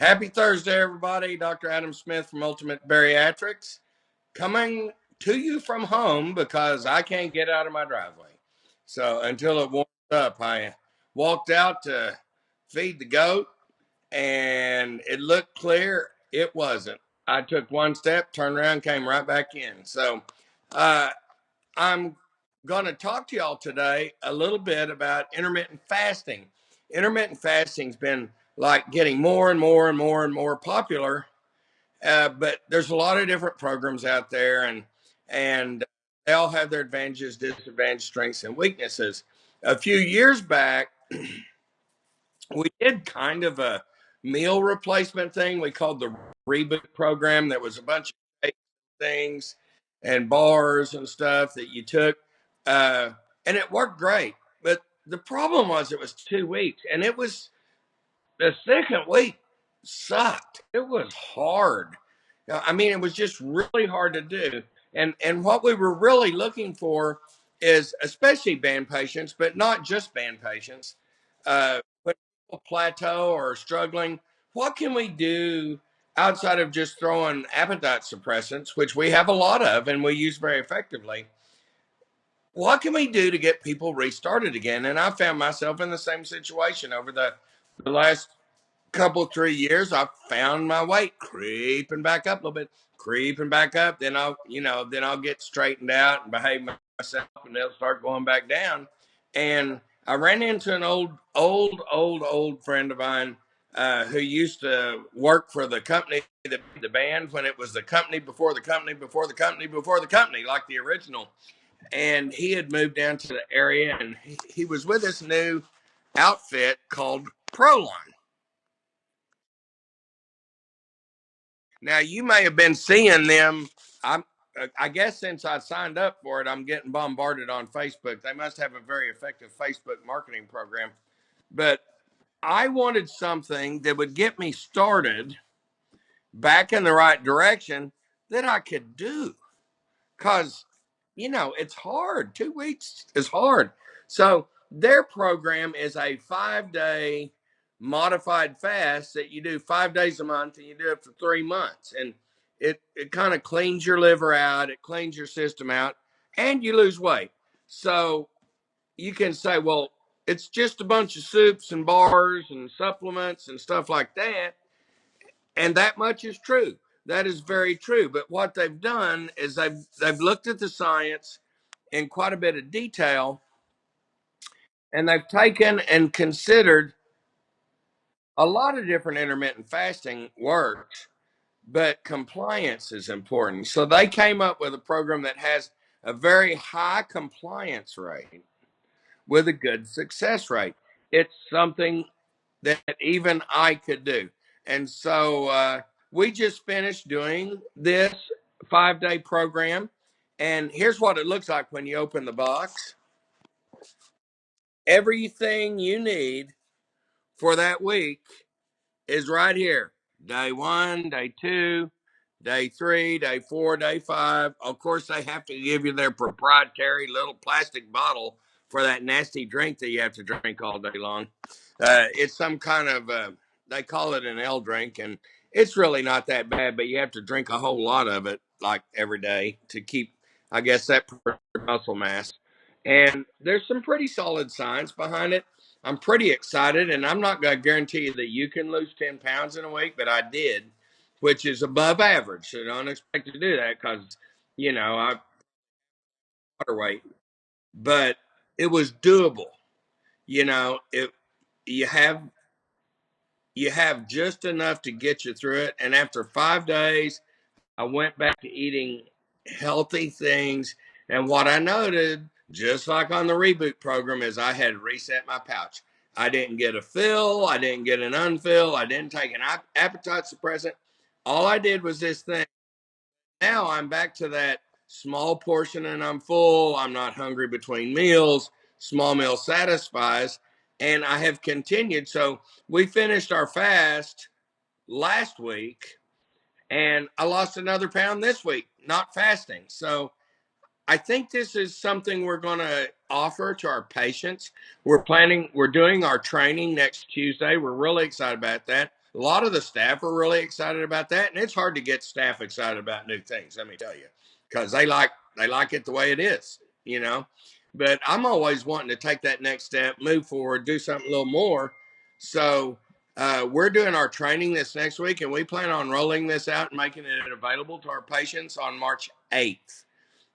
Happy Thursday, everybody. Dr. Adam Smith from Ultimate Bariatrics coming to you from home because I can't get out of my driveway. So until it warms up, I walked out to feed the goat and it looked clear. It wasn't. I took one step, turned around, came right back in. So uh, I'm going to talk to y'all today a little bit about intermittent fasting. Intermittent fasting's been like getting more and more and more and more popular, but there's a lot of different programs out there, and they all have their advantages, disadvantages, strengths, and weaknesses. A few years back, we did kind of a meal replacement thing we called the reboot program. That was a bunch of things and bars and stuff that you took, uh, and it worked great. But the problem was it was 2 weeks, and it was the second week sucked. It was hard. I mean, it was just really hard to do. And what we were really looking for is, especially band patients, but not just band patients, when people plateau or struggling, what can we do outside of just throwing appetite suppressants, which we have a lot of and we use very effectively? What can we do to get people restarted again? And I found myself in the same situation over the last couple 3 years. I found my weight creeping back up a little bit, creeping back up. Then I'll get straightened out and behave myself, and they'll start going back down. And I ran into an old friend of mine who used to work for the company that made the band when it was the company before the company before the company before the company, like the original. And he had moved down to the area, and he was with this new outfit called Prolon. Now you may have been seeing them. I guess since I signed up for it, I'm getting bombarded on Facebook. They must have a very effective Facebook marketing program. But I wanted something that would get me started back in the right direction that I could do. Because, it's hard. 2 weeks is hard. So their program is a 5 day modified fast that you do 5 days a month and you do it for 3 months. And it kind of cleans your liver out, it cleans your system out, and you lose weight. So you can say, well, it's just a bunch of soups and bars and supplements and stuff like that. And that much is true. That is very true. But what they've done is they've looked at the science in quite a bit of detail, and they've taken and considered a lot of different intermittent fasting works, but compliance is important. So they came up with a program that has a very high compliance rate with a good success rate. It's something that even I could do. And so we just finished doing this 5 day program. And here's what it looks like when you open the box. Everything you need for that week is right here. Day one, day two, day three, day four, day five. Of course, they have to give you their proprietary little plastic bottle for that nasty drink that you have to drink all day long. It's some kind of, they call it an L drink, and it's really not that bad, but you have to drink a whole lot of it, like every day, to keep, I guess, that muscle mass. And there's some pretty solid science behind it. I'm pretty excited, and I'm not going to guarantee you that you can lose 10 pounds in a week, but I did, which is above average. So don't expect to do that because, I water weight, but it was doable. It you have you have just enough to get you through it. And after 5 days, I went back to eating healthy things. And what I noted, just like on the reboot program, is I had reset my pouch. I didn't get a fill. I didn't get an unfill. I didn't take an appetite suppressant. All I did was this thing. Now I'm back to that small portion and I'm full. I'm not hungry between meals. Small meal satisfies. And I have continued. So we finished our fast last week and I lost another pound this week, not fasting. So I think this is something we're going to offer to our patients. We're doing our training next Tuesday. We're really excited about that. A lot of the staff are really excited about that, and it's hard to get staff excited about new things. Let me tell you, because they like it the way it is, you know. But I'm always wanting to take that next step, move forward, do something a little more. So we're doing our training this next week, and we plan on rolling this out and making it available to our patients on March 8th.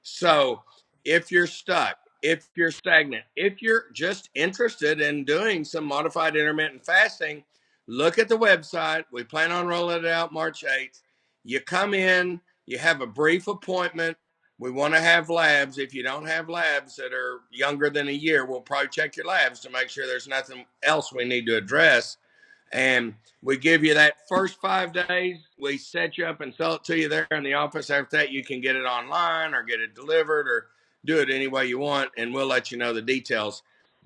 So if you're stuck, if you're stagnant, if you're just interested in doing some modified intermittent fasting, look at the website. We plan on rolling it out March 8th. You come in, you have a brief appointment. We want to have labs. If you don't have labs that are younger than a year, we'll probably check your labs to make sure there's nothing else we need to address. And we give you that first 5 days. We set you up and sell it to you there in the office. After that, you can get it online or get it delivered or do it any way you want, and we'll let you know the details.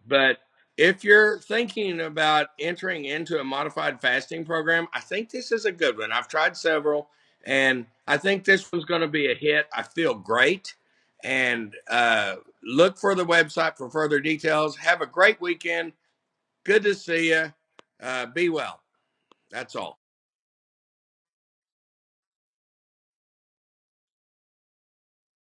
But if you're thinking about entering into a modified fasting program, I think this is a good one. I've tried several, and I think this one's going to be a hit. I feel great. And look for the website for further details. Have a great weekend. Good to see you. Be well. That's all.